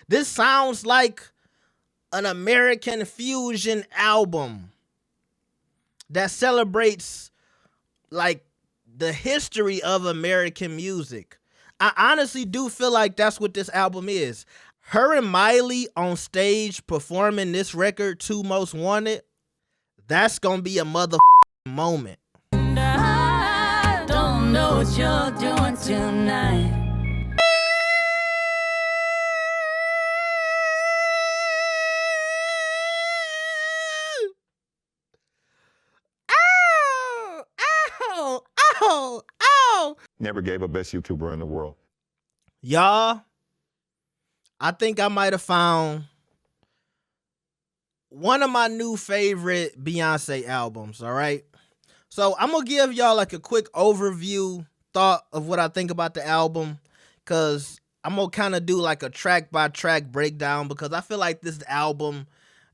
This sounds like an American fusion album that celebrates like the history of American music. I honestly do feel like that's what this album is. Her and Miley on stage performing this record, Two Most Wanted, that's gonna be a mother moment. I don't know what you're doing tonight. Ow! Ow! Ow! Ow! Never gave a best YouTuber in the world. Y'all, I think I might have found one of my new favorite Beyonce albums, all right? So I'm going to give y'all like a quick overview thought of what I think about the album, because I'm going to kind of do like a track by track breakdown, because I feel like this album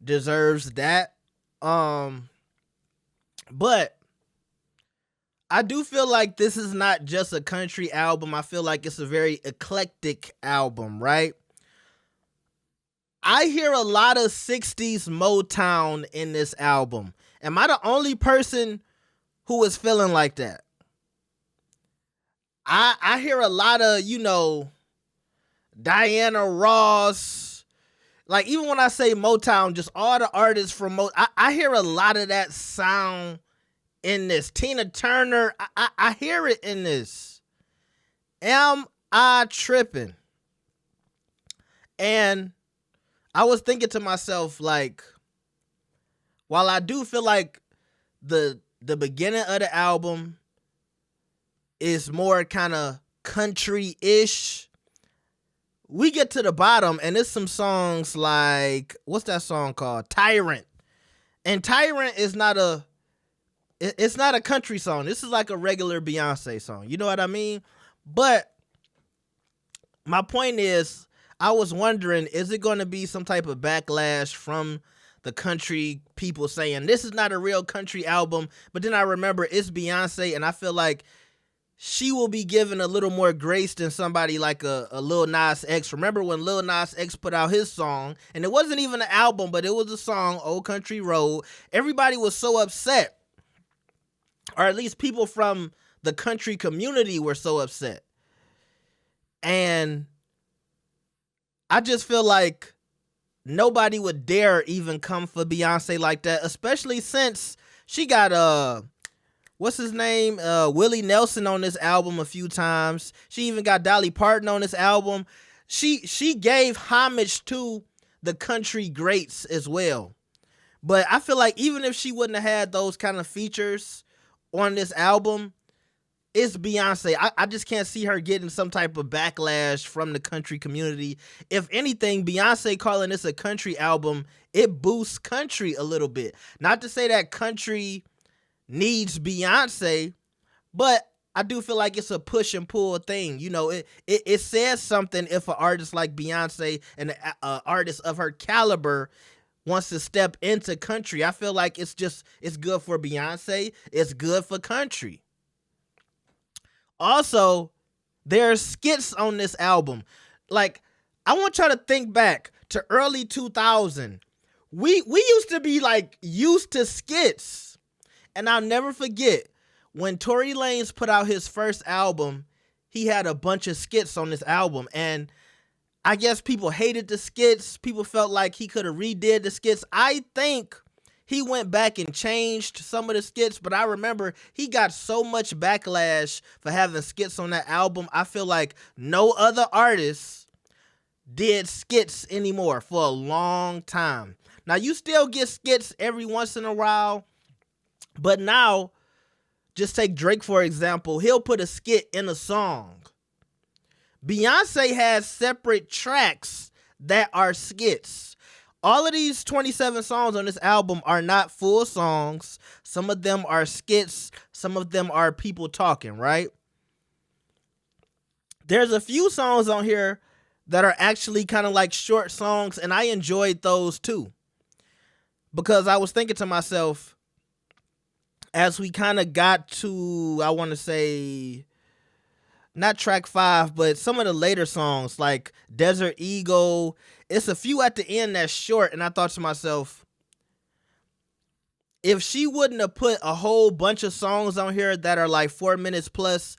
deserves that. But I do feel like this is not just a country album. I feel like it's a very eclectic album, right? I hear a lot of 60s Motown in this album. Am I the only person who is feeling like that? I hear a lot of, Diana Ross. Like, even when I say Motown, just all the artists from Motown, I hear a lot of that sound in this. Tina Turner, I hear it in this. Am I tripping? And I was thinking to myself, like, while I do feel like the beginning of the album is more kind of country-ish, we get to the bottom and it's some songs like, what's that song called? Tyrant. And Tyrant is not a country song. This is like a regular Beyonce song. You know what I mean? But my point is, I was wondering, is it going to be some type of backlash from the country people saying this is not a real country album? But then I remember it's Beyonce, and I feel like she will be given a little more grace than somebody like a Lil Nas X. Remember when Lil Nas X put out his song, and it wasn't even an album, but it was a song, Old Country Road. Everybody was so upset, or at least people from the country community were so upset. And I just feel like nobody would dare even come for Beyonce like that, especially since she got what's his name? Willie Nelson on this album a few times. She even got Dolly Parton on this album. She gave homage to the country greats as well. But I feel like even if she wouldn't have had those kind of features on this album, it's Beyonce. I just can't see her getting some type of backlash from the country community. If anything, Beyonce calling this a country album, it boosts country a little bit. Not to say that country needs Beyonce, but I do feel like it's a push and pull thing. It says something if an artist like Beyonce and an artist of her caliber wants to step into country. I feel like it's good for Beyonce. It's good for country. Also, there's skits on this album. Like, I want y'all to think back to early 2000. We used to be like used to skits. And I'll never forget when Tory Lanez put out his first album, he had a bunch of skits on this album. And I guess people hated the skits. People felt like he could have redid the skits. I think he went back and changed some of the skits, but I remember he got so much backlash for having skits on that album. I feel like no other artist did skits anymore for a long time. Now, you still get skits every once in a while, but now, just take Drake, for example. He'll put a skit in a song. Beyonce has separate tracks that are skits. All of these 27 songs on this album are not full songs. Some of them are skits. Some of them are people talking, right? There's a few songs on here that are actually kind of like short songs, and I enjoyed those too. Because I was thinking to myself, as we kind of got to, I want to say, not track 5, but some of the later songs like Desert Eagle. It's a few at the end that's short, and I thought to myself, if she wouldn't have put a whole bunch of songs on here that are like 4 minutes plus,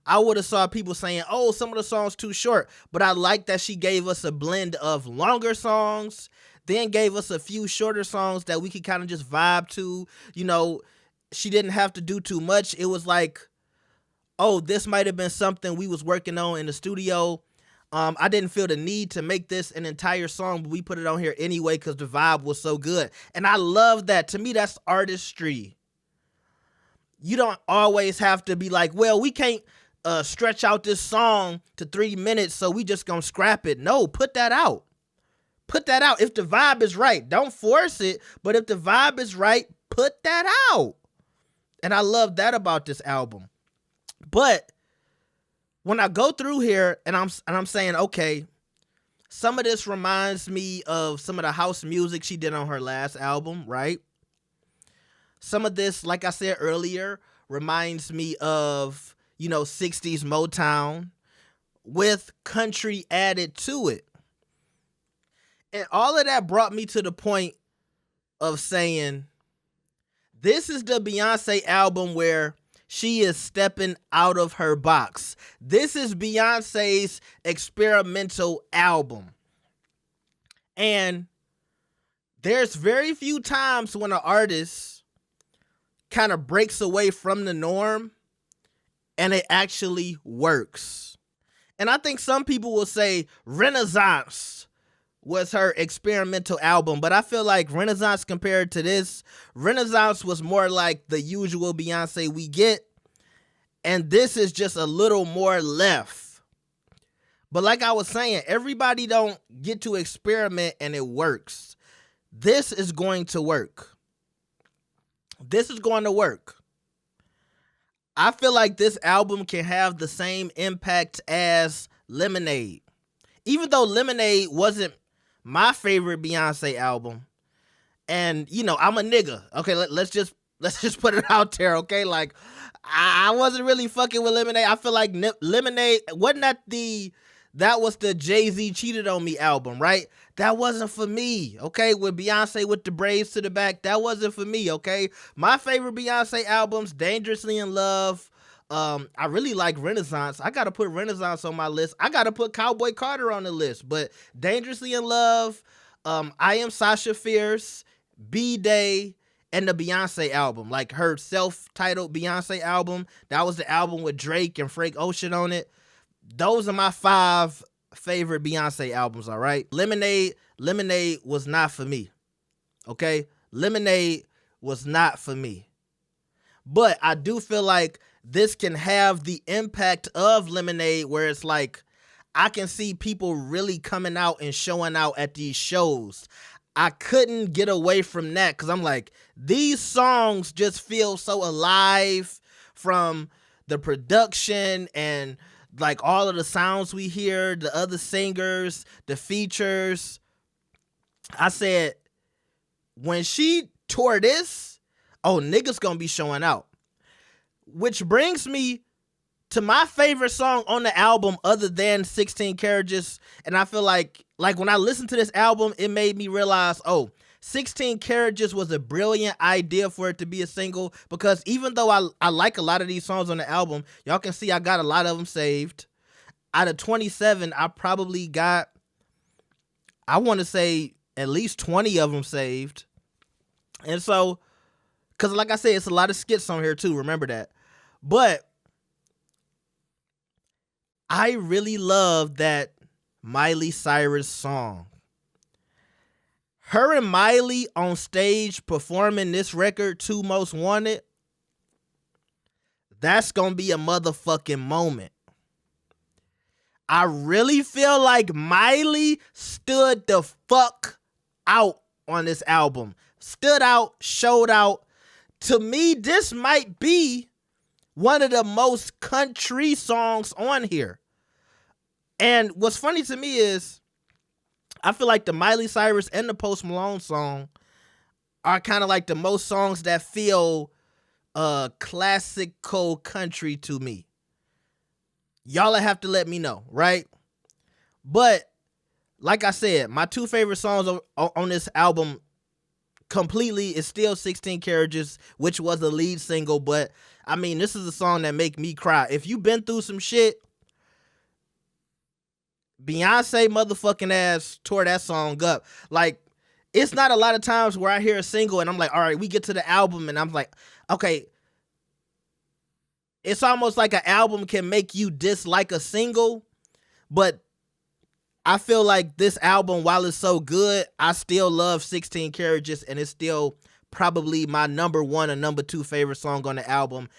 I would have saw people saying, oh, some of the songs too short. But I like that she gave us a blend of longer songs, then gave us a few shorter songs that we could kind of just vibe to. You know, she didn't have to do too much. It was like, oh, this might have been something we was working on in the studio. I didn't feel the need to make this an entire song, but we put it on here anyway because the vibe was so good. And I love that. To me, that's artistry. You don't always have to be like, well, we can't stretch out this song to 3 minutes, so we just gonna scrap it. No, put that out. Put that out. If the vibe is right, don't force it. But if the vibe is right, put that out. And I love that about this album. But when I go through here and I'm saying, okay, some of this reminds me of some of the house music she did on her last album, right? Some of this, like I said earlier, reminds me of, 60s Motown with country added to it. And all of that brought me to the point of saying, this is the Beyonce album where she is stepping out of her box. This is Beyonce's experimental album. And there's very few times when an artist kind of breaks away from the norm and it actually works. And I think some people will say Renaissance was her experimental album, but I feel like Renaissance compared to this, Renaissance was more like the usual Beyonce we get, and this is just a little more left. But like I was saying, everybody don't get to experiment and it works. This is going to work. This is going to work. I feel like this album can have the same impact as Lemonade. Even though Lemonade wasn't my favorite Beyonce album, and I'm a nigga. Okay, let's just put it out there. Okay, like I wasn't really fucking with Lemonade. I feel like Lemonade wasn't that was the Jay-Z Cheated on Me album, right? That wasn't for me. Okay, with Beyonce with the braids to the back, that wasn't for me. Okay, my favorite Beyonce albums, Dangerously in Love. I really like Renaissance. I gotta put Renaissance on my list. I gotta put Cowboy Carter on the list. But Dangerously in Love, I Am Sasha Fierce, B-Day, and the Beyonce album, like her self-titled Beyonce album. That was the album with Drake and Frank Ocean on it. Those are my 5 favorite Beyonce albums, all right? Lemonade was not for me, okay? Lemonade was not for me. But I do feel like this can have the impact of Lemonade where it's like, I can see people really coming out and showing out at these shows. I couldn't get away from that because I'm like, these songs just feel so alive from the production and like all of the sounds we hear, the other singers, the features. I said, when she tore this, oh, niggas gonna be showing out. Which brings me to my favorite song on the album other than 16 Carriages. And I feel like when I listened to this album, it made me realize, 16 Carriages was a brilliant idea for it to be a single, because even though I like a lot of these songs on the album, y'all can see I got a lot of them saved. Out of 27, I probably got, I want to say at least 20 of them saved. And so, because like I said, it's a lot of skits on here too, remember that. But I really love that Miley Cyrus song. Her and Miley on stage performing this record, Two Most Wanted, that's going to be a motherfucking moment. I really feel like Miley stood the fuck out on this album. Stood out, showed out. To me, this might be one of the most country songs on here. And what's funny to me is, I feel like the Miley Cyrus and the Post Malone song are kind of like the most songs that feel classical country to me. y'all have to let me know, right? But like I said, my two favorite songs on this album completely is still 16 Carriages, which was the lead single. But I mean, this is a song that make me cry. If you've been through some shit, Beyonce motherfucking ass tore that song up. Like, it's not a lot of times where I hear a single and I'm like, all right, we get to the album and I'm like, okay, it's almost like an album can make you dislike a single, but I feel like this album, while it's so good, I still love 16 Carriages, and it's still probably my number one or number two favorite song on the album,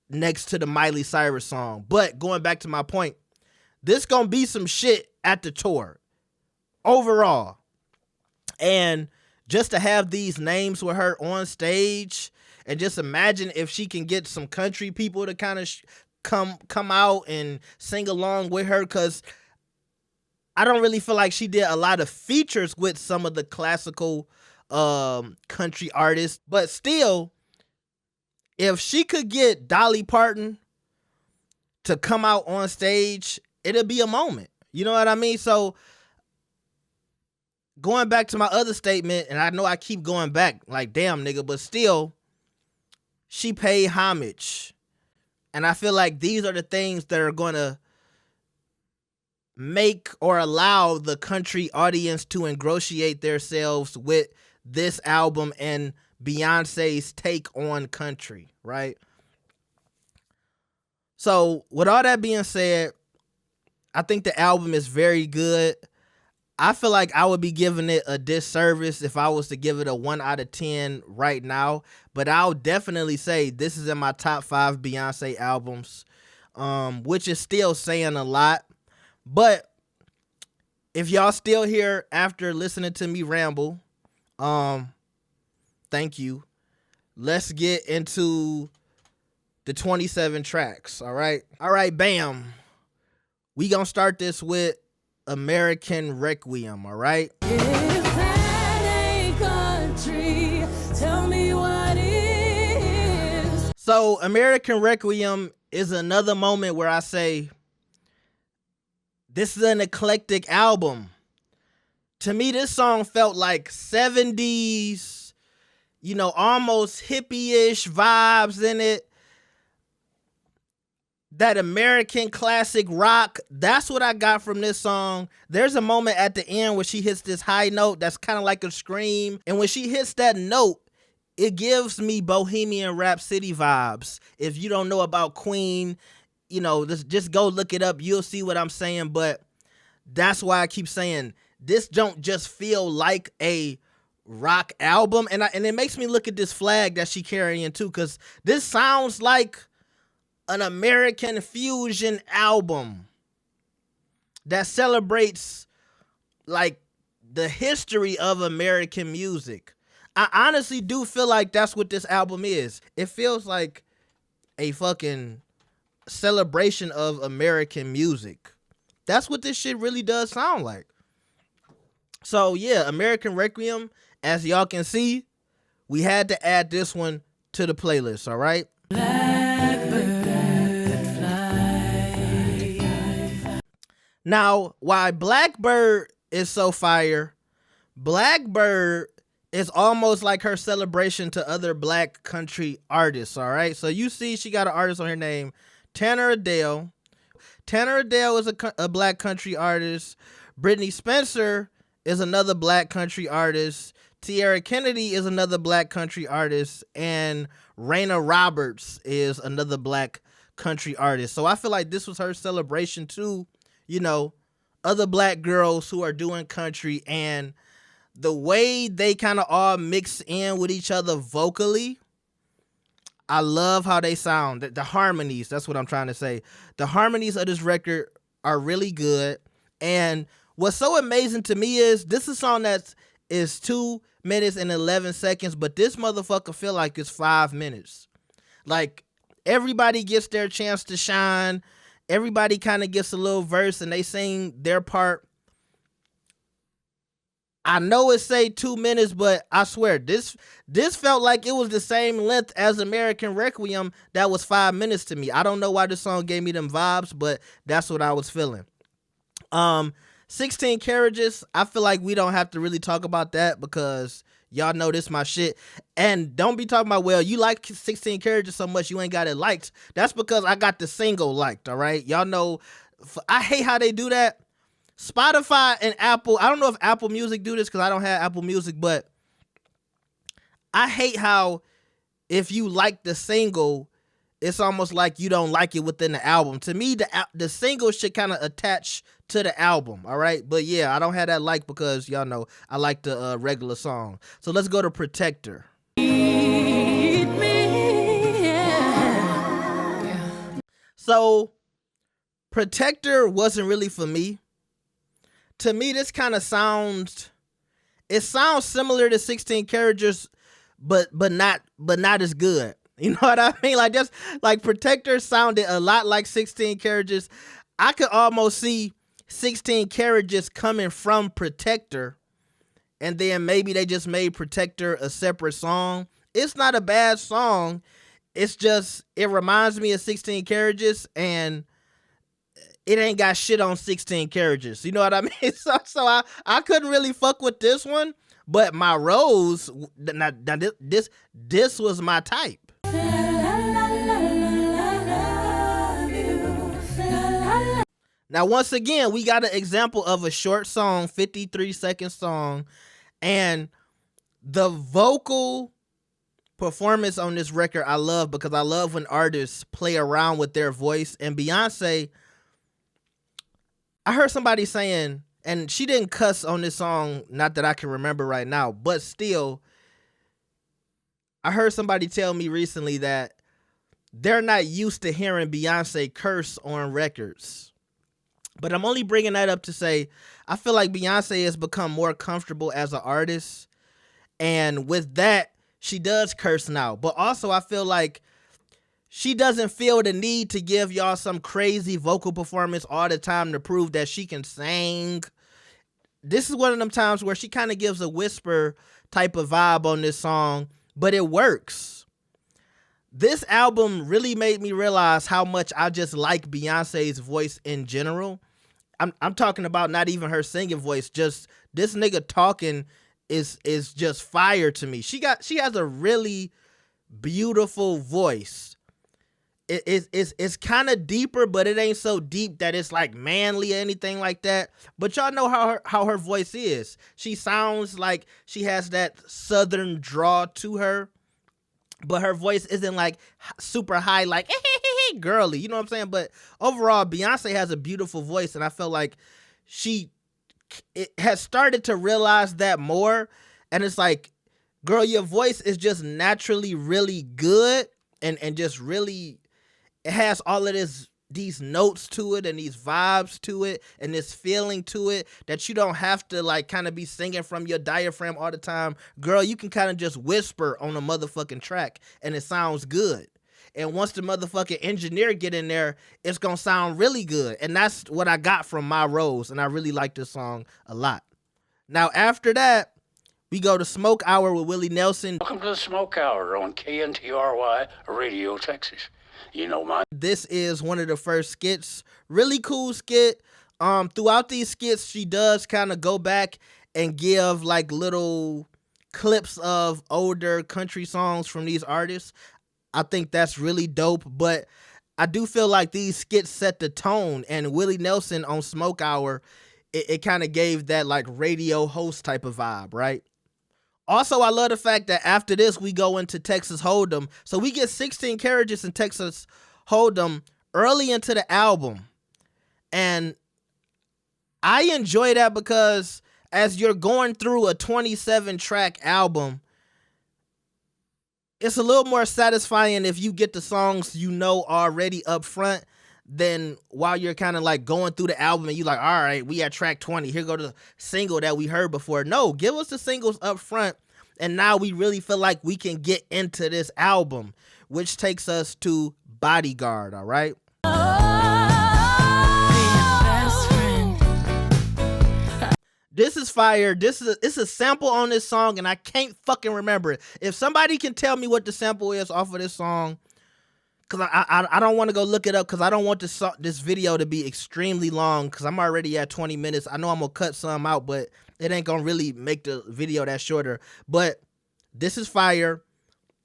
next to the Miley Cyrus song. But going back to my point, this gonna be some shit at the tour overall. And just to have these names with her on stage, and just imagine if she can get some country people to kind of come out and sing along with her, because I don't really feel like she did a lot of features with some of the classical country artists. But still, if she could get Dolly Parton to come out on stage, it'll be a moment. You know what I mean? So going back to my other statement, and I know I keep going back like, damn nigga, but still, she paid homage. And I feel like these are the things that are going to make or allow the country audience to ingratiate themselves with this album and Beyonce's take on country, right? So with all that being said, I think the album is very good. I feel like I would be giving it a disservice if I was to give it a 1 out of 10 right now, but I'll definitely say this is in my top 5 Beyonce albums, which is still saying a lot. But if y'all still here after listening to me ramble, thank you. Let's get into the 27 tracks, all right? All right, bam. We gonna start this with American Requiem, all right? If that ain't country, tell me what is. So American Requiem is another moment where I say, this is an eclectic album. To me, this song felt like 70s, you know, almost hippie-ish vibes in it. That American classic rock, that's what I got from this song. There's a moment at the end where she hits this high note that's kind of like a scream. And when she hits that note, it gives me Bohemian Rhapsody vibes. If you don't know about Queen, you know, just go look it up. You'll see what I'm saying. But that's why I keep saying this don't just feel like a rock album. And it makes me look at this flag that she carrying too, because this sounds like an American fusion album that celebrates like the history of American music. I honestly do feel like that's what this album is. It feels like a fucking celebration of American music. That's what this shit really does sound like. So yeah, American Requiem, as y'all can see, we had to add this one to the playlist, all right? Now, why Blackbird is so fire, Blackbird is almost like her celebration to other black country artists, all right? So you see she got an artist on her name, Tanner Adele. Tanner Adele is a black country artist. Brittany Spencer is another black country artist. Tierra Kennedy is another black country artist. And Raina Roberts is another black country artist. So I feel like this was her celebration to, you know, other black girls who are doing country, and the way they kind of all mix in with each other vocally. I love how they sound. The harmonies, that's what I'm trying to say. The harmonies of this record are really good. And what's so amazing to me is this is a song that is 2 minutes and 11 seconds, but this motherfucker feel like it's 5 minutes. Like, everybody gets their chance to shine. Everybody kind of gets a little verse and they sing their part. I know it say 2 minutes, but I swear this felt like it was the same length as American Requiem. That was 5 minutes to me. I don't know why this song gave me them vibes, but that's what I was feeling. 16 Carriages, I feel like we don't have to really talk about that because y'all know this my shit. And don't be talking about, well, you like 16 Carriages so much you ain't got it liked. That's because I got the single liked, all right? Y'all know, I hate how they do that. Spotify and Apple, I don't know if Apple Music do this because I don't have Apple Music, but I hate how if you like the single, it's almost like you don't like it within the album. To me, the single should kind of attach to the album, all right? But yeah, I don't have that like because y'all know I like the regular song. So let's go to Protector. So Protector wasn't really for me. To me, this kind of sounds similar to 16 Carriages, but not as good. You know what I mean? Like, just like Protector sounded a lot like 16 Carriages. I could almost see 16 Carriages coming from Protector, and then maybe they just made Protector a separate song. It's not a bad song. It's just, it reminds me of 16 Carriages, and it ain't got shit on 16 Carriages. You know what I mean? So I couldn't really fuck with this one, but my Rose, this was my type. Now, once again, we got an example of a short song, 53-second song, and the vocal performance on this record I love because I love when artists play around with their voice. And Beyonce, I heard somebody saying, and she didn't cuss on this song, not that I can remember right now, but still, I heard somebody tell me recently that they're not used to hearing Beyonce curse on records. But I'm only bringing that up to say, I feel like Beyonce has become more comfortable as an artist. And with that, she does curse now. But also, I feel like she doesn't feel the need to give y'all some crazy vocal performance all the time to prove that she can sing. This is one of them times where she kind of gives a whisper type of vibe on this song, but it works. This album really made me realize how much I just like Beyonce's voice in general. I'm talking about not even her singing voice, just this nigga talking is just fire to me. She has a really beautiful voice. It's kind of deeper, but it ain't so deep that it's like manly or anything like that. But y'all know how her voice is. She sounds like she has that southern draw to her, but her voice isn't like super high, like girly. You know what I'm saying? But overall, Beyonce has a beautiful voice, and I feel like it has started to realize that more. And it's like, girl, your voice is just naturally really good, and just really, it has all of these notes to it and these vibes to it and this feeling to it that you don't have to like kind of be singing from your diaphragm all the time. Girl, you can kind of just whisper on a motherfucking track and it sounds good. And once the motherfucking engineer get in there, it's gonna sound really good. And that's what I got from My Rose, and I really like this song a lot. Now after that, we go to Smoke Hour with Willie Nelson. Welcome to the Smoke Hour on KNTRY Radio, Texas. You know my. This is one of the first skits. Really cool skit. Throughout these skits, she does kind of go back and give like little clips of older country songs from these artists. I think that's really dope, but I do feel like these skits set the tone, and Willie Nelson on Smoke Hour, it kind of gave that like radio host type of vibe, right? Also, I love the fact that after this, we go into Texas Hold'em. So we get 16 Carriages in Texas Hold'em early into the album. And I enjoy that because as you're going through a 27-track album, it's a little more satisfying if you get the songs you know already up front than while you're kind of like going through the album and you like, all right, we at track 20. Here go the single that we heard before. No, give us the singles up front. And now we really feel like we can get into this album, which takes us to Bodyguard, all right? This is fire. It's a sample on this song, and I can't fucking remember it. If somebody can tell me what the sample is off of this song, because I don't want to go look it up, because I don't want this video to be extremely long, because I'm already at 20 minutes. I know I'm going to cut some out, but it ain't going to really make the video that shorter. But this is fire.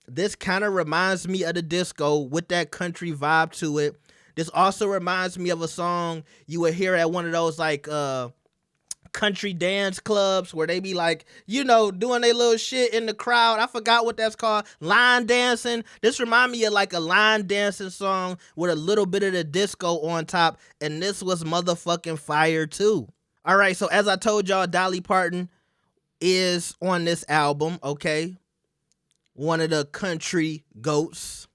This kind of reminds me of the disco with that country vibe to it. This also reminds me of a song you would hear at one of those like country dance clubs where they be like, you know, doing their little shit in the crowd. I forgot what that's called. Line dancing. This remind me of like a line dancing song with a little bit of the disco on top. And this was motherfucking fire too. All right, so as I told y'all, Dolly Parton is on this album, okay? One of the country goats.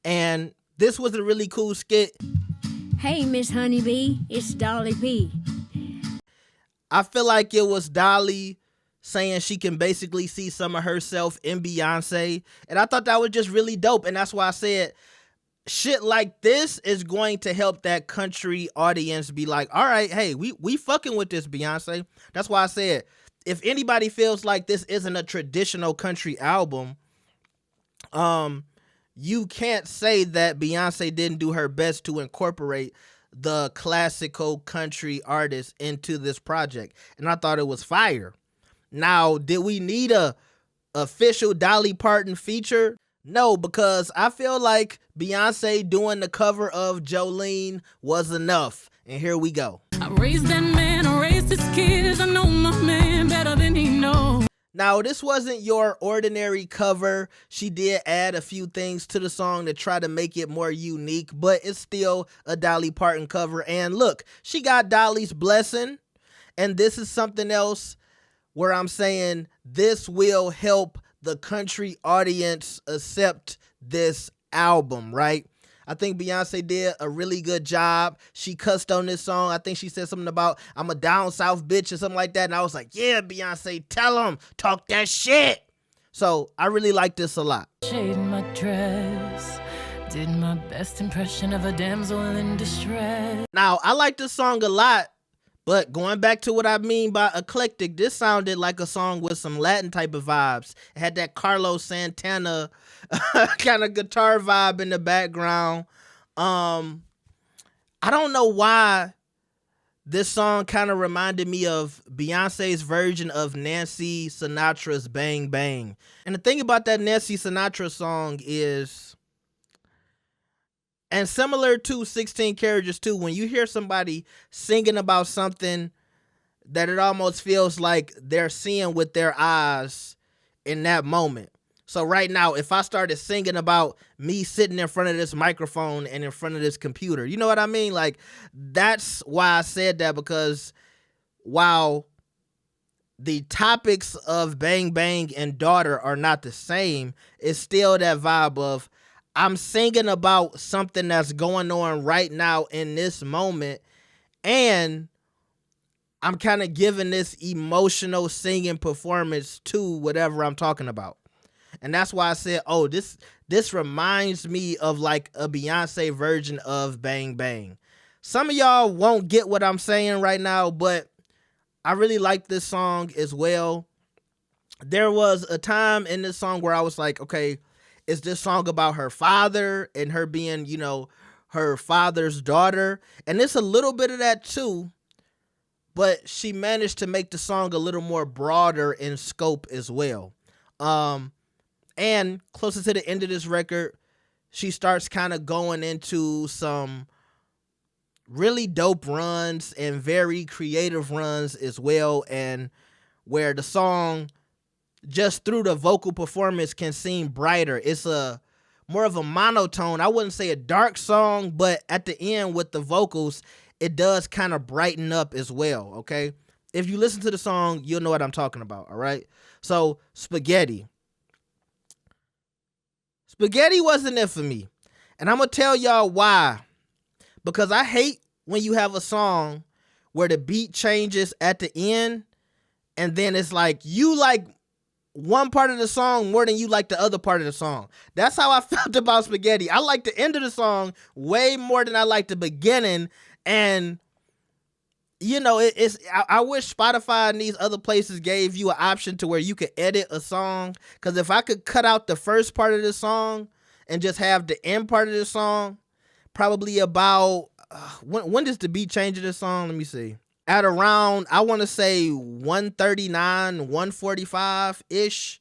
And this was a really cool skit. Hey, Miss Honeybee, it's Dolly P. I feel like it was Dolly saying she can basically see some of herself in Beyonce. And I thought that was just really dope. And that's why I said shit like this is going to help that country audience be like, all right, hey, we fucking with this, Beyonce. That's why I said, if anybody feels like this isn't a traditional country album, you can't say that Beyonce didn't do her best to incorporate the classical country artist into this project. And I thought it was fire. Now, did we need a official Dolly Parton feature? No, because I feel like Beyonce doing the cover of Jolene was enough. And here we go. I raised that man, I raised his kids. I know my man better than he knows. Now, this wasn't your ordinary cover. She did add a few things to the song to try to make it more unique, but it's still a Dolly Parton cover. And look, she got Dolly's blessing. And this is something else where I'm saying this will help the country audience accept this album, right? I think Beyonce did a really good job. She cussed on this song. I think she said something about, I'm a down south bitch or something like that. And I was like, yeah, Beyonce, tell them, talk that shit. So I really like this a lot. Shade my dress, did my best impression of a damsel in distress. Now, I like this song a lot, but going back to what I mean by eclectic, this sounded like a song with some Latin type of vibes. It had that Carlos Santana kind of guitar vibe in the background. I don't know why this song kind of reminded me of Beyonce's version of Nancy Sinatra's Bang Bang. And the thing about that Nancy Sinatra song is, and similar to 16 Carriages too, when you hear somebody singing about something that it almost feels like they're seeing with their eyes in that moment. So right now, if I started singing about me sitting in front of this microphone and in front of this computer, you know what I mean? Like, that's why I said that, because while the topics of Bang Bang and Daughter are not the same, it's still that vibe of, I'm singing about something that's going on right now in this moment, and I'm kind of giving this emotional singing performance to whatever I'm talking about. And that's why I said, oh, this reminds me of like a Beyonce version of Bang Bang. Some of y'all won't get what I'm saying right now, but I really like this song as well. There was a time in this song where I was like, okay, is this song about her father and her being, you know, her father's daughter? And it's a little bit of that too, but she managed to make the song a little more broader in scope as well. And closer to the end of this record, she starts kind of going into some really dope runs and very creative runs as well, and where the song, just through the vocal performance, can seem brighter. It's a more of a monotone. I wouldn't say a dark song, but at the end with the vocals, it does kind of brighten up as well, okay? If you listen to the song, you'll know what I'm talking about, all right? So, Spaghetti. Spaghetti wasn't it for me. And I'm going to tell y'all why. Because I hate when you have a song where the beat changes at the end, and then it's like you like one part of the song more than you like the other part of the song. That's how I felt about Spaghetti. I like the end of the song way more than I like the beginning, and I wish Spotify and these other places gave you an option to where you could edit a song. Because if I could cut out the first part of the song and just have the end part of the song, probably about when does the beat change of the song? Let me see. At around, I want to say 139, 145 ish.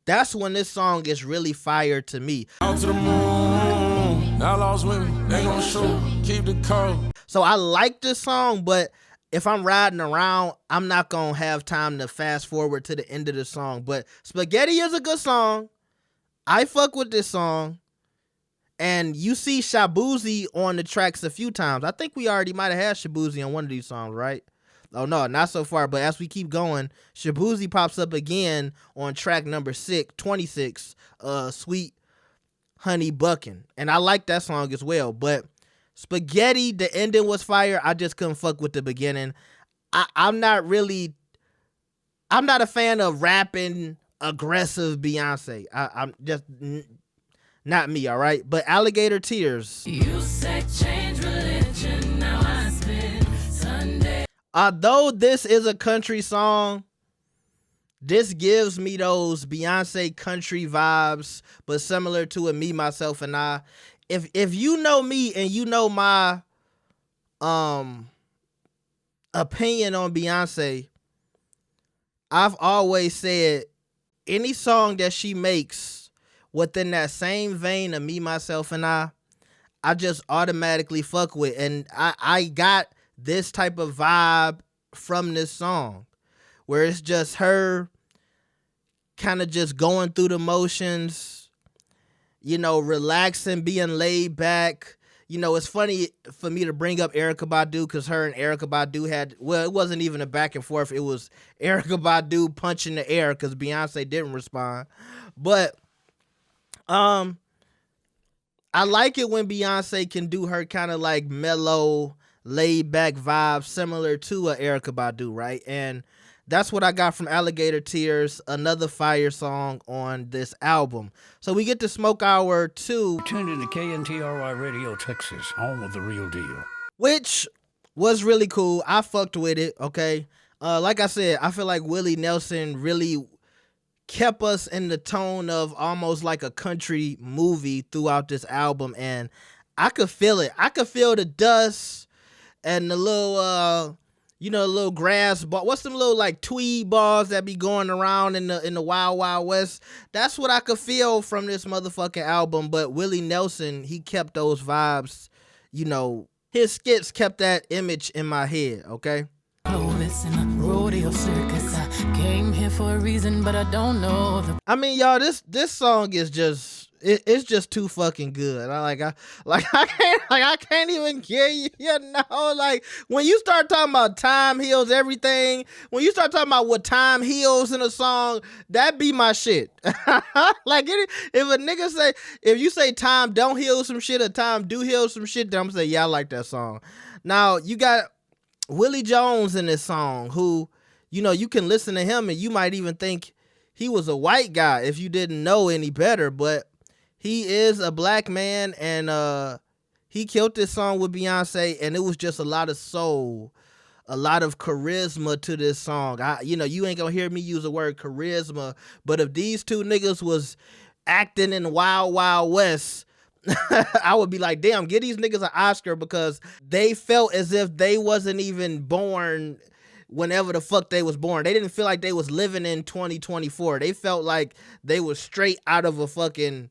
That's when this song is really fire to me. Out to the moon, outlaws women, they gon' shoot, keep the code. So I like this song, but if I'm riding around, I'm not going to have time to fast forward to the end of the song. But Spaghetti is a good song. I fuck with this song. And you see Shabuzi on the tracks a few times. I think we already might have had Shabuzi on one of these songs, right? Oh, no, not so far. But as we keep going, Shabuzi pops up again on track number 26, Sweet Honey Buckin'. And I like that song as well. But Spaghetti, the ending was fire. I just couldn't fuck with the beginning. I'm not a fan of rapping aggressive Beyonce. I'm just not me, all right? But Alligator Tears. You said change religion, now I spend Sunday. Although this is a country song, this gives me those Beyonce country vibes, but similar to a Me, Myself, and I. If you know me and you know my opinion on Beyonce, I've always said any song that she makes within that same vein of Me, Myself, and I just automatically fuck with. And I got this type of vibe from this song where it's just her kind of just going through the motions, relaxing, being laid back. It's funny for me to bring up Erykah Badu because her and Erykah Badu it wasn't even a back and forth. It was Erykah Badu punching the air because Beyonce didn't respond. But I like it when Beyonce can do her kind of like mellow, laid back vibe similar to a Erykah Badu, right? And that's what I got from Alligator Tears, another fire song on this album. So we get to Smoke Hour 2. Tuned into KNTRY Radio, Texas, home of the real deal. Which was really cool. I fucked with it, okay? Like I said, I feel like Willie Nelson really kept us in the tone of almost like a country movie throughout this album, and I could feel it. I could feel the dust and the little little grass ball. What's them little like tweed balls that be going around in the Wild Wild West? That's what I could feel from this motherfucking album. But Willie Nelson, he kept those vibes. His skits kept that image in my head. Okay. Clovis in a rodeo circus. I came here for a reason, but I don't know the. I mean, y'all, this song is just. It's just too fucking good. I can't even get you. Like when you start talking about time heals everything, when you start talking about what time heals in a song, that be my shit. If you say time don't heal some shit or time do heal some shit, then I'm gonna say, yeah, I like that song. Now you got Willie Jones in this song, who, you can listen to him and you might even think he was a white guy if you didn't know any better, but he is a black man, and he killed this song with Beyonce, and it was just a lot of soul, a lot of charisma to this song. You ain't gonna hear me use the word charisma, but if these two niggas was acting in Wild Wild West, I would be like, damn, give these niggas an Oscar, because they felt as if they wasn't even born whenever the fuck they was born. They didn't feel like they was living in 2024. They felt like they was straight out of a fucking,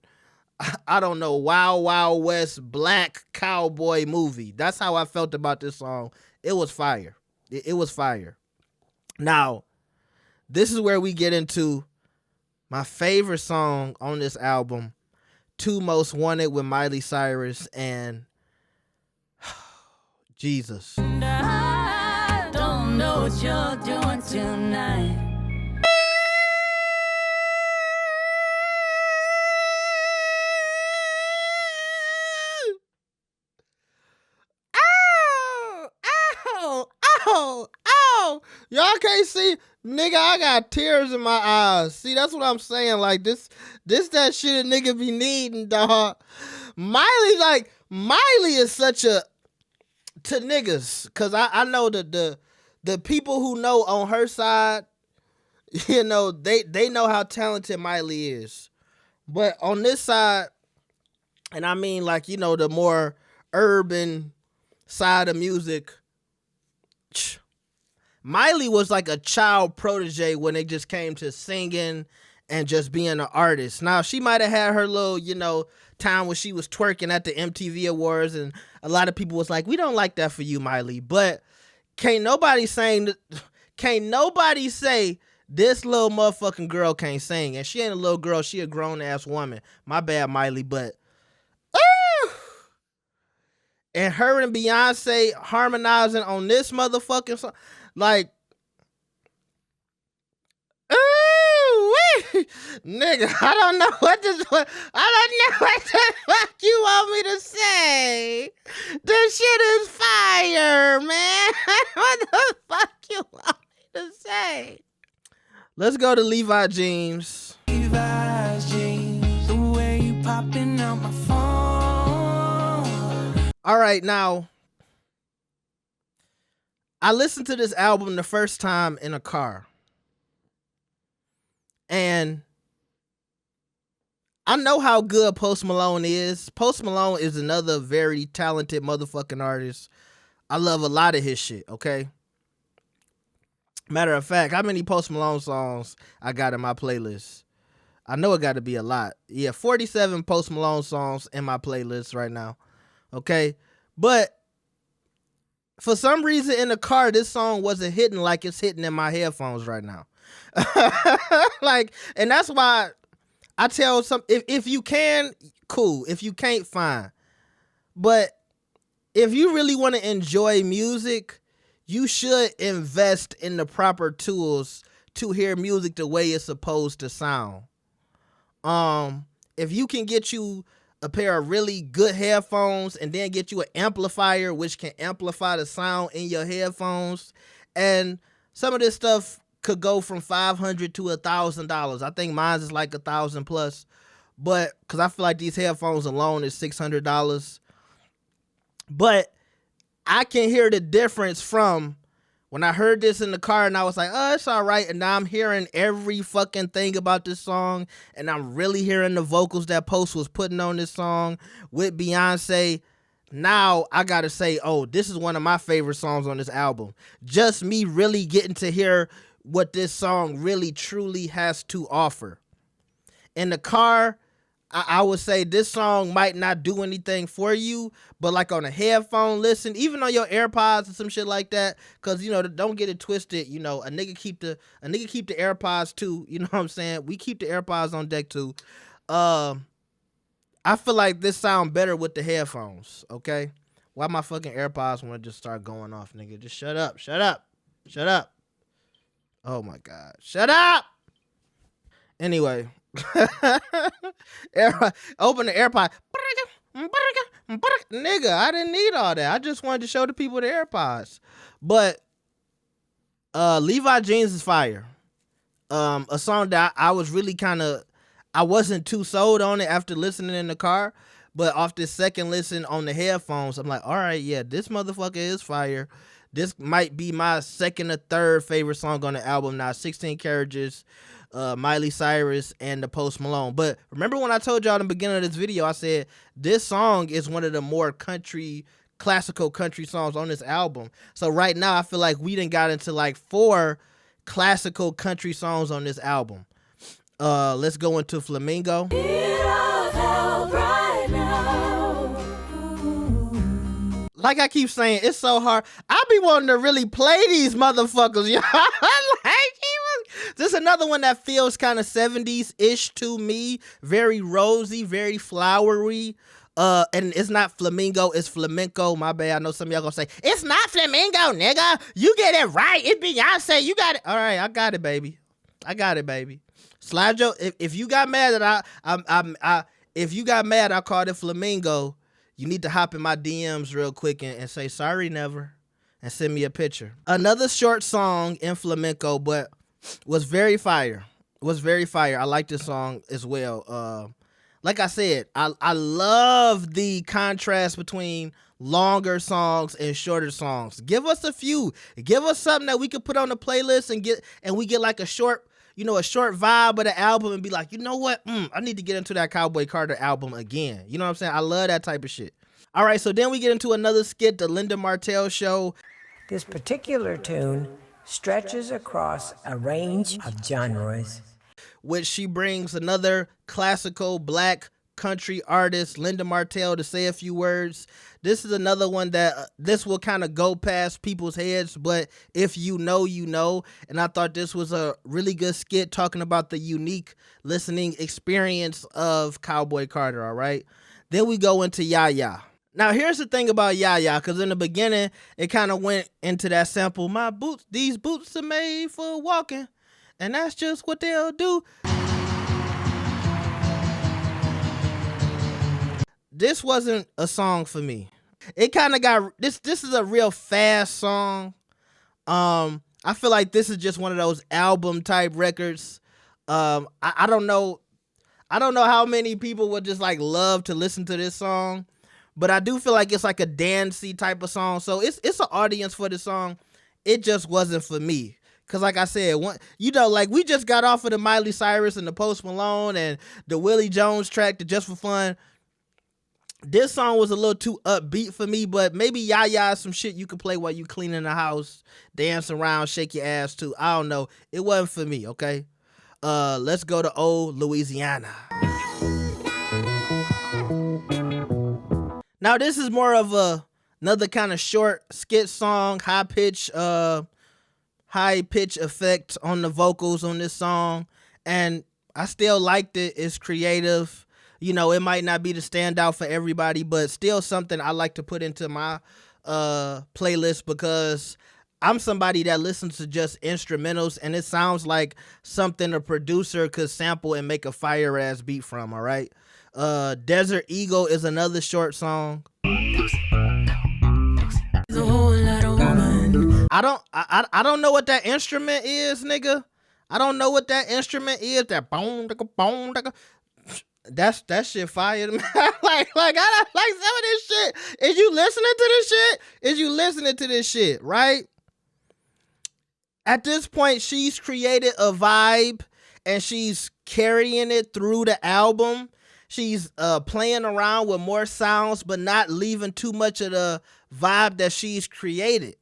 I don't know, Wild Wild West black cowboy movie. That's how I felt about this song. It was fire. It was fire. Now, this is where we get into my favorite song on this album, Two Most Wanted with Miley Cyrus and Jesus. And I don't know what you're doing tonight. Y'all can't see, nigga, I got tears in my eyes. See, that's what I'm saying. Like, this that shit a nigga be needing, dog. Miley is such a, to niggas, cause I know that the people who know on her side, you know, they know how talented Miley is. But on this side, and I mean like, you know, the more urban side of music, Miley was like a child protege when it just came to singing and just being an artist. Now, she might have had her little, you know, time when she was twerking at the MTV Awards, and a lot of people was like, we don't like that for you, Miley. But can't nobody say this little motherfucking girl can't sing. And she ain't a little girl, she a grown-ass woman. My bad, Miley, but and her and Beyonce harmonizing on this motherfucking song, like, nigga, I don't know what the fuck you want me to say. This shit is fire, man. What the fuck you want me to say? Let's go to Levi Jeans. Levi's jeans, the way you popping out my phone. All right, now, I listened to this album the first time in a car. And I know how good Post Malone is. Post Malone is another very talented motherfucking artist. I love a lot of his shit, okay? Matter of fact, how many Post Malone songs I got in my playlist? I know it got to be a lot. Yeah, 47 Post Malone songs in my playlist right now, okay? But for some reason in the car, this song wasn't hitting like it's hitting in my headphones right now. Like, and that's why I tell some, if you can, cool. If you can't, fine. But if you really want to enjoy music, you should invest in the proper tools to hear music the way it's supposed to sound. If you can get you a pair of really good headphones and then get you an amplifier which can amplify the sound in your headphones, and some of this stuff could go from $500 to $1,000. I think mine is like $1,000 plus, but because I feel like these headphones alone is $600. But I can hear the difference from when I heard this in the car and I was like, oh, it's all right. And now I'm hearing every fucking thing about this song, and I'm really hearing the vocals that Post was putting on this song with Beyonce. Now I gotta say, oh, this is one of my favorite songs on this album. Just me really getting to hear what this song really truly has to offer. In the car, I would say this song might not do anything for you, but like on a headphone listen, even on your AirPods and some shit like that, because, you know, don't get it twisted. You know, a nigga keep the AirPods too. You know what I'm saying? We keep the AirPods on deck too. I feel like this sound better with the headphones. Okay, why my fucking AirPods want to just start going off, nigga? Just shut up. Oh my god, shut up. Anyway. Open the AirPod. Nigga, I didn't need all that. I just wanted to show the people the AirPods. But Levi Jeans is fire. A song that I was really I wasn't too sold on it after listening in the car, but off this second listen on the headphones, I'm like, all right, yeah, this motherfucker is fire. This might be my second or third favorite song on the album now. 16 Carriages, Miley Cyrus, and the Post Malone. But remember when I told y'all in the beginning of this video, I said this song is one of the more classical country songs on this album. So right now I feel like we done got into like 4 classical country songs on this album. Let's go into Flamingo. Like I keep saying, it's so hard. I be wanting to really play these motherfuckers, y'all. This is another one that feels kind of 70s-ish to me. Very rosy, very flowery. And it's not flamingo, it's flamenco. My bad. I know some of y'all gonna say, it's not flamingo, nigga. You get it right. It's Beyonce. You got it. All right, I got it, baby. Slide your, if you got mad that if you got mad I called it flamingo, you need to hop in my DMs real quick and say sorry never and send me a picture. Another short song in flamenco, but was very fire. I like this song as well. Like I said, I love the contrast between longer songs and shorter songs. Give us a few. Give us something that we could put on the playlist and we get like a short vibe of the album and be like, you know what? I need to get into that Cowboy Carter album again. You know what I'm saying? I love that type of shit. All right, so then we get into another skit, the Linda Martell Show. This particular tune stretches across a range of genres, which she brings another classical black country artist, Linda Martell, to say a few words. This is another one that this will kind of go past people's heads, but if you know, you know. And I thought this was a really good skit talking about the unique listening experience of Cowboy Carter, all right? Then we go into Yaya. Now, here's the thing about Yaya, because in the beginning, it kind of went into that sample, these boots are made for walking, and that's just what they'll do. This wasn't a song for me. It kind of got, this is a real fast song. I feel like this is just one of those album type records. I don't know how many people would just like love to listen to this song. But I do feel like it's like a dancey type of song. So it's an audience for the song. It just wasn't for me. Because like I said, like we just got off of the Miley Cyrus and the Post Malone and the Willie Jones track, the Just for Fun. This song was a little too upbeat for me, but maybe Yaya is some shit you could play while you cleaning the house, dance around, shake your ass too. I don't know. It wasn't for me, okay? Let's go to old Louisiana. Now, this is more of another kind of short skit song, high pitch effect on the vocals on this song. And I still liked it. It's creative. You know, it might not be the standout for everybody, but still something I like to put into my playlist because I'm somebody that listens to just instrumentals, and it sounds like something a producer could sample and make a fire ass beat from, all right? Desert Eagle is another short song. I don't know what that instrument is, nigga. I don't know what that instrument is. That boom, boom, that shit fire. like I like some of this shit. Is you listening to this shit? Right? At this point, she's created a vibe and she's carrying it through the album. She's playing around with more sounds, but not leaving too much of the vibe that she's created.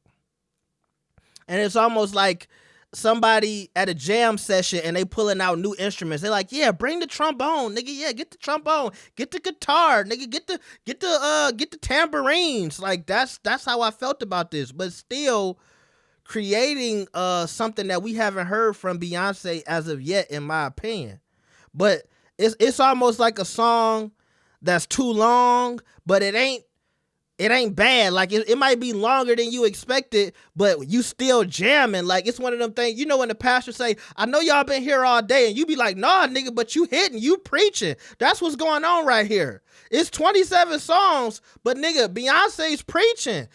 And it's almost like somebody at a jam session and they pulling out new instruments. They're like, yeah, bring the trombone, nigga. Yeah, get the trombone, get the guitar, nigga. Get the tambourines. Like that's how I felt about this. But still creating something that we haven't heard from Beyonce as of yet, in my opinion. But it's almost like a song that's too long, but it ain't bad. Like it might be longer than you expected, but you still jamming. Like it's one of them things, you know, when the pastor say, I know y'all been here all day, and you be like, nah, nigga, but you hitting, you preaching. That's what's going on right here. It's 27 songs, but nigga, Beyonce's preaching.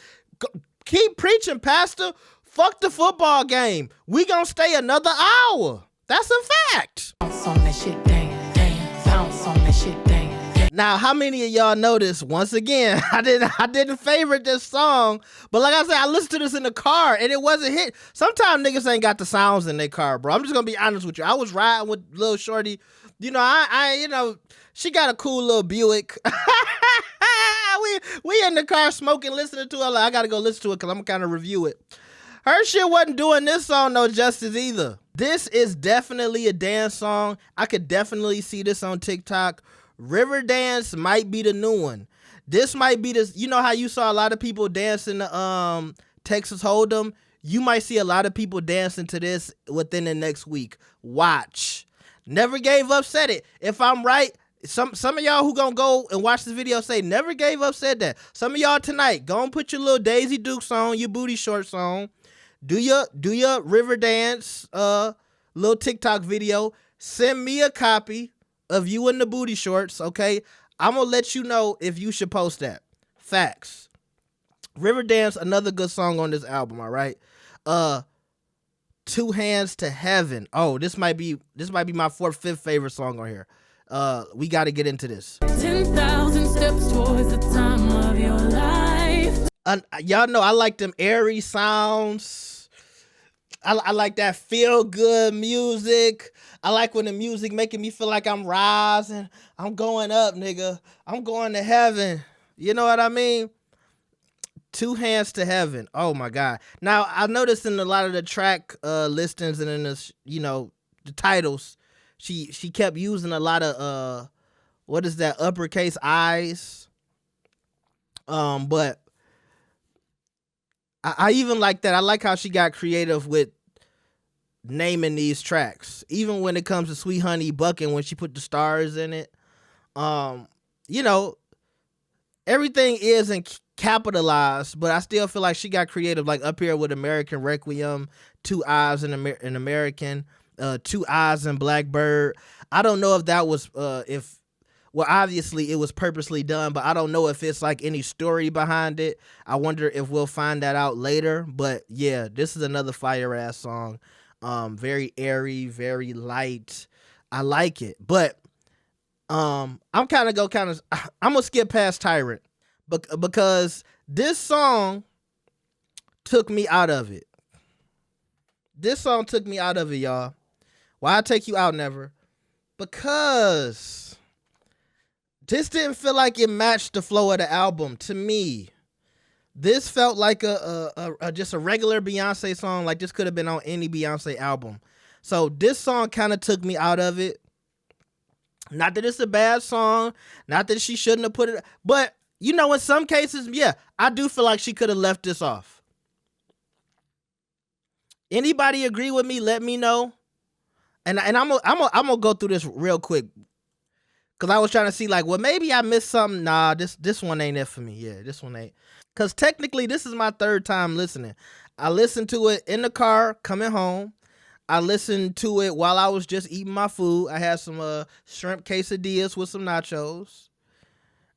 Keep preaching, pastor. Fuck the football game. We gonna stay another hour. That's a fact. Bounce on that shit, dance, bounce on that shit, dance. Now, how many of y'all know this? Once again, I didn't favorite this song, but like I said, I listened to this in the car and it wasn't hit. Sometimes niggas ain't got the sounds in their car, bro. I'm just gonna be honest with you. I was riding with little shorty. You know, I she got a cool little Buick. we in the car smoking, listening to it. Like, I gotta go listen to it because I'm gonna kind of review it. Her shit wasn't doing this song no justice either. This is definitely a dance song. I could definitely see this on TikTok. Riverdance might be the new one. This might be this. You know how you saw a lot of people dancing to Texas Hold'em? You might see a lot of people dancing to this within the next week. Watch. Never Gave Up said it. If I'm right, some of y'all who gonna go and watch this video say Never Gave Up said that. Some of y'all tonight, go and put your little Daisy Dukes on, your booty shorts on. Do your Riverdance little TikTok video. Send me a copy of you in the booty shorts, okay? I'm gonna let you know if you should post that. Facts. Riverdance, another good song on this album, all right? Two Hands to Heaven. Oh, this might be my fifth favorite song on here. We got to get into this. 10,000 steps towards the time of your life. Y'all know I like them airy sounds. I like that feel good music. I like when the music making me feel like I'm rising. I'm going up, nigga. I'm going to heaven. You know what I mean? Two Hands to Heaven. Oh my God. Now I noticed in a lot of the track listings and in the the titles, she kept using a lot of what is that, uppercase I's. But I even like that. I like how she got creative with naming these tracks. Even when it comes to Sweet Honey Buckin', when she put the stars in it. You know, everything isn't capitalized, but I still feel like she got creative. Like up here with American Requiem, Two Eyes in American, Two Eyes in Blackbird. I don't know if that was well, obviously it was purposely done, but I don't know if it's like any story behind it. I wonder if we'll find that out later. But yeah, this is another fire ass song. Very airy, very light. I like it. But I'm gonna skip past Tyrant because this song took me out of it. This song took me out of it, y'all. Why I take you out, never? Because this didn't feel like it matched the flow of the album to me. This felt like a just a regular Beyonce song. Like this could have been on any Beyonce album. So this song kind of took me out of it. Not that it's a bad song. Not that she shouldn't have put it. But, you know, in some cases, yeah, I do feel like she could have left this off. Anybody agree with me? Let me know. And I'm gonna go through this real quick. Because I was trying to see, like, well, maybe I missed something. Nah, this one ain't it for me. Yeah, this one ain't. Because technically, this is my third time listening. I listened to it in the car coming home. I listened to it while I was just eating my food. I had some shrimp quesadillas with some nachos.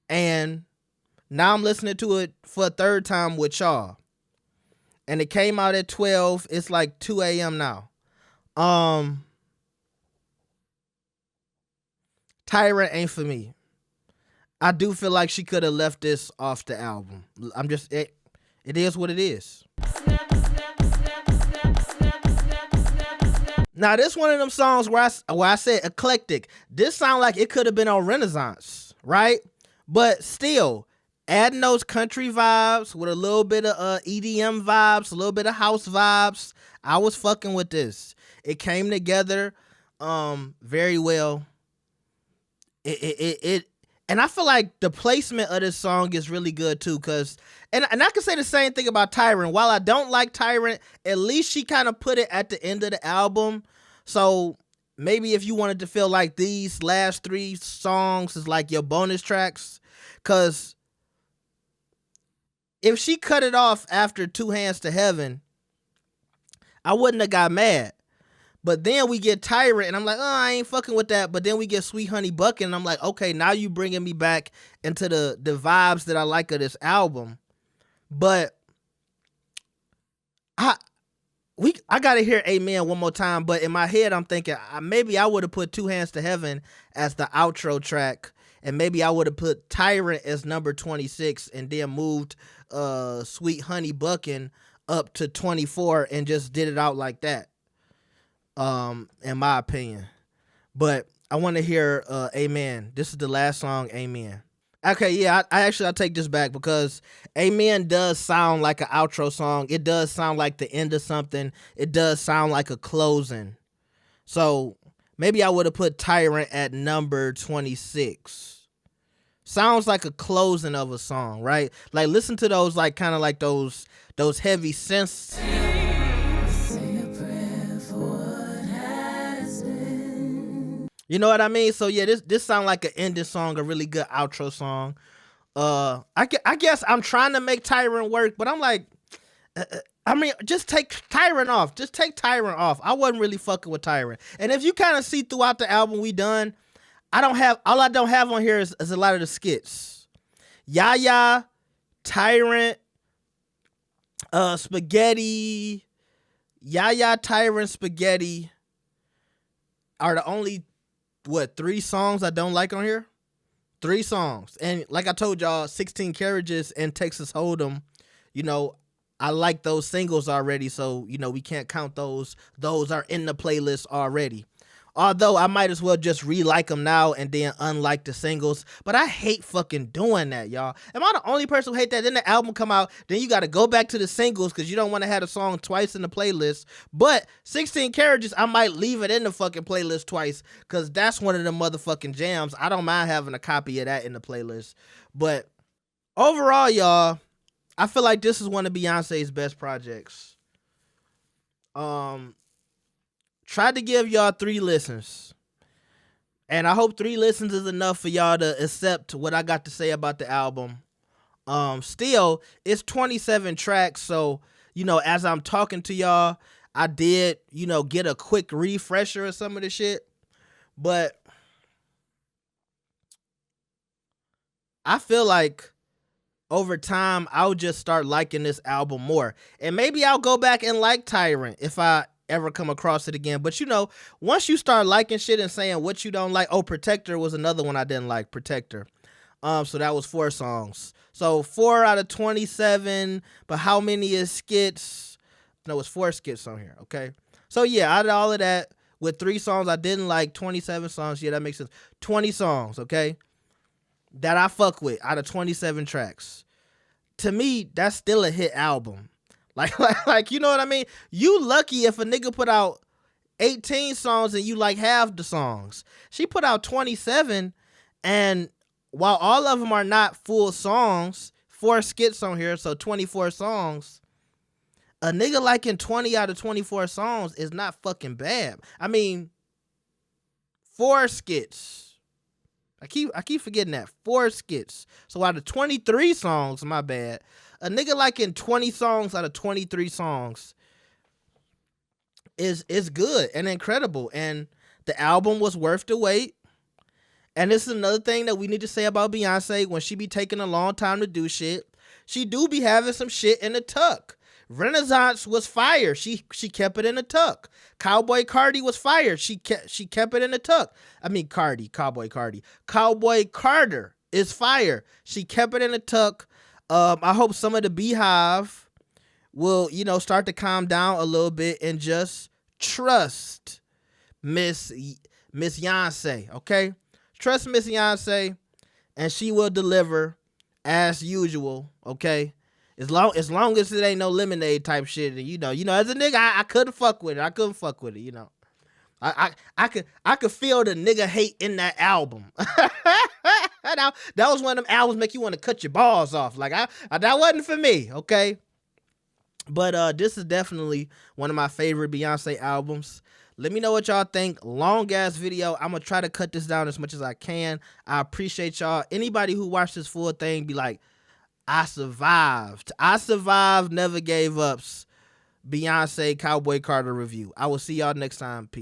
And now I'm listening to it for a third time with y'all. And it came out at 12. It's like 2 a.m. now. Tyrant ain't for me. I do feel like she could have left this off the album. It is what it is. Now, this one of them songs where I said eclectic. This sound like it could have been on Renaissance, right? But still, adding those country vibes with a little bit of EDM vibes, a little bit of house vibes. I was fucking with this. It came together very well. And I feel like the placement of this song is really good too, and I can say the same thing about Tyrant. While I don't like Tyrant, at least she kind of put it at the end of the album. So maybe if you wanted to feel like these last 3 songs is like your bonus tracks, because if she cut it off after Two Hands to Heaven, I wouldn't have got mad. But then we get Tyrant, and I'm like, oh, I ain't fucking with that. But then we get Sweet Honey Buckin', and I'm like, okay, now you bringing me back into the vibes that I like of this album. But I gotta hear Amen one more time. But in my head, I'm thinking maybe I would have put Two Hands to Heaven as the outro track, and maybe I would have put Tyrant as number 26, and then moved Sweet Honey Buckin' up to 24, and just did it out like that. In my opinion. But I want to hear Amen. This is the last song, Amen. Okay, yeah, I take this back, because Amen does sound like an outro song. It does sound like the end of something. It does sound like a closing. So maybe I would have put Tyrant at number 26. Sounds like a closing of a song, right? Like, listen to those, like, kind of like those heavy synths. You know what I mean? So yeah, this sound like an ending song, a really good outro song. I guess I'm trying to make Tyrant work, but I'm like, just take Tyrant off. Just take Tyrant off. I wasn't really fucking with Tyrant. And if you kind of see throughout the album we done, all I don't have on here is a lot of the skits. Yaya, Tyrant, Spaghetti, Yaya, Tyrant, Spaghetti are the only 3 songs I don't like on here? 3 songs. And like I told y'all, 16 Carriages and Texas Hold'em you know, I like those singles already, so you know we can't count those. Those are in the playlist already. Although I might as well just re-like them now and then unlike the singles. But I hate fucking doing that, y'all. Am I the only person who hate that? Then the album come out, then you got to go back to the singles because you don't want to have a song twice in the playlist. But 16 Carriages, I might leave it in the fucking playlist twice because that's one of the motherfucking jams. I don't mind having a copy of that in the playlist. But overall, y'all, I feel like this is one of Beyonce's best projects. Tried to give y'all 3 listens. And I hope 3 listens is enough for y'all to accept what I got to say about the album. Still, it's 27 tracks, so, you know, as I'm talking to y'all, I did, you know, get a quick refresher of some of the shit. But I feel like over time, I'll just start liking this album more. And maybe I'll go back and like Tyrant if I ever come across it again. But you know, once you start liking shit and saying what you don't like, Protector was another one I didn't like, Protector. So that was 4 songs. So 4 out of 27, but how many is skits? No, it's 4 skits on here, okay? So yeah, out of all of that, with 3 songs I didn't like, 27 songs, yeah, that makes sense. 20 songs, okay? That I fuck with out of 27 tracks. To me, that's still a hit album. Like, you know what I mean? You lucky if a nigga put out 18 songs and you like half the songs. She put out 27, and while all of them are not full songs, 4 skits on here, so 24 songs, a nigga liking 20 out of 24 songs is not fucking bad. I mean, 4 skits. I keep forgetting that. 4 skits. So out of 23 songs, my bad, a nigga liking 20 songs out of 23 songs is good and incredible. And the album was worth the wait. And this is another thing that we need to say about Beyonce. When she be taking a long time to do shit, she do be having some shit in the tuck. Renaissance was fire. She kept it in the tuck. Cowboy Cardi was fire. She kept it in the tuck. I mean Cowboy Cardi. Cowboy Carter is fire. She kept it in the tuck. I hope some of the Beehive will, you know, start to calm down a little bit and just trust Miss Beyonce, okay? Trust Miss Beyonce, and she will deliver as usual, okay? As long as it ain't no Lemonade type shit, and you know, as a nigga, I couldn't fuck with it. I couldn't fuck with it, you know. I could feel the nigga hate in that album. That was one of them albums make you want to cut your balls off. Like that wasn't for me, okay? But this is definitely one of my favorite Beyonce albums. Let me know what y'all think. Long ass video. I'm gonna try to cut this down as much as I can. I appreciate y'all. Anybody who watched this full thing be like, I survived. Never gave up's Beyonce Cowboy Carter review. I will see y'all next time. Peace.